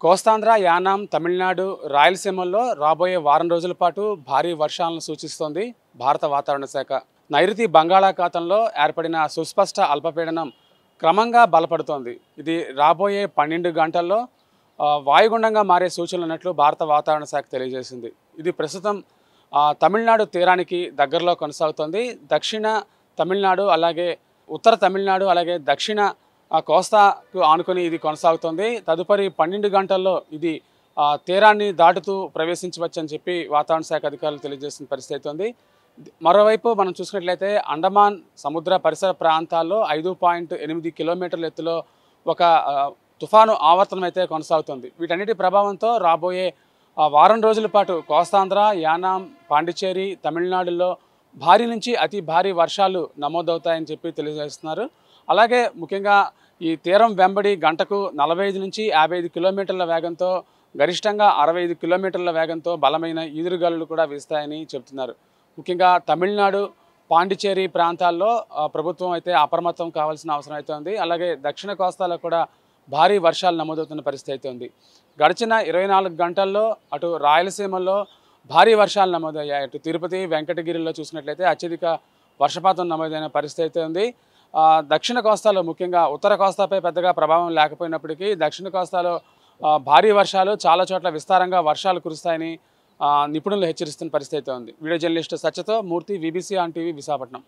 కోస్తాంధ్ర, యానాం, తమిళనాడు, రాయలసీమల్లో రాబోయే వారం రోజుల పాటు భారీ వర్షాలను సూచిస్తోంది భారత వాతావరణ శాఖ. నైరుతి బంగాళాఖాతంలో ఏర్పడిన సుస్పష్ట అల్పపీడనం క్రమంగా బలపడుతోంది. ఇది రాబోయే 12 గంటల్లో వాయుగుండంగా మారే సూచనలు ఉన్నట్లు భారత వాతావరణ శాఖ తెలియజేసింది. ఇది ప్రస్తుతం తమిళనాడు తీరానికి దగ్గరలో కొనసాగుతోంది. దక్షిణ తమిళనాడు, అలాగే ఉత్తర తమిళనాడు, అలాగే దక్షిణ కోస్తాకు ఆనుకొని ఇది కొనసాగుతోంది. తదుపరి 12 గంటల్లో ఇది తీరాన్ని దాటుతూ ప్రవేశించవచ్చని చెప్పి వాతావరణ శాఖ అధికారులు తెలియజేసిన పరిస్థితి ఉంది. మరోవైపు మనం చూసినట్లయితే అండమాన్ సముద్ర పరిసర ప్రాంతాల్లో 5.8 కిలోమీటర్ల ఎత్తులో ఒక తుఫాను ఆవర్తనం అయితే కొనసాగుతుంది. వీటన్నిటి ప్రభావంతో రాబోయే వారం రోజుల పాటు కోస్తాంధ్ర, యానాం, పాండిచ్చేరి, తమిళనాడులో భారీ నుంచి అతి భారీ వర్షాలు నమోదవుతాయని చెప్పి తెలియజేస్తున్నారు. అలాగే ముఖ్యంగా ఈ తీరం వెంబడి గంటకు 45 నుంచి 55 కిలోమీటర్ల వేగంతో, గరిష్టంగా 65 కిలోమీటర్ల వేగంతో బలమైన ఈదురుగాలులు కూడా వీస్తాయని చెబుతున్నారు. ముఖ్యంగా తమిళనాడు, పాండిచ్చేరి ప్రాంతాల్లో ప్రభుత్వం అయితే అప్రమత్తం కావాల్సిన అవసరం అయితే ఉంది. అలాగే దక్షిణ కోస్తాలో కూడా భారీ వర్షాలు నమోదవుతున్న పరిస్థితి అయితే ఉంది. గడిచిన 24 గంటల్లో అటు రాయలసీమలో భారీ వర్షాలు నమోదయ్యాయి. అటు తిరుపతి, వెంకటగిరిలో చూసినట్లయితే అత్యధిక వర్షపాతం నమోదైన పరిస్థితి అయితే ఉంది. దక్షిణ కోస్తాలో ముఖ్యంగా ఉత్తర కోస్తాపై పెద్దగా ప్రభావం లేకపోయినప్పటికీ దక్షిణ కోస్తాలో భారీ వర్షాలు, చాలా చోట్ల విస్తారంగా వర్షాలు కురుస్తాయని నిపుణులు హెచ్చరిస్తున్న పరిస్థితి ఉంది. వీడియో జర్నలిస్ట్ సత్యతో Murthy, VBC on TV, Visakhapatnam.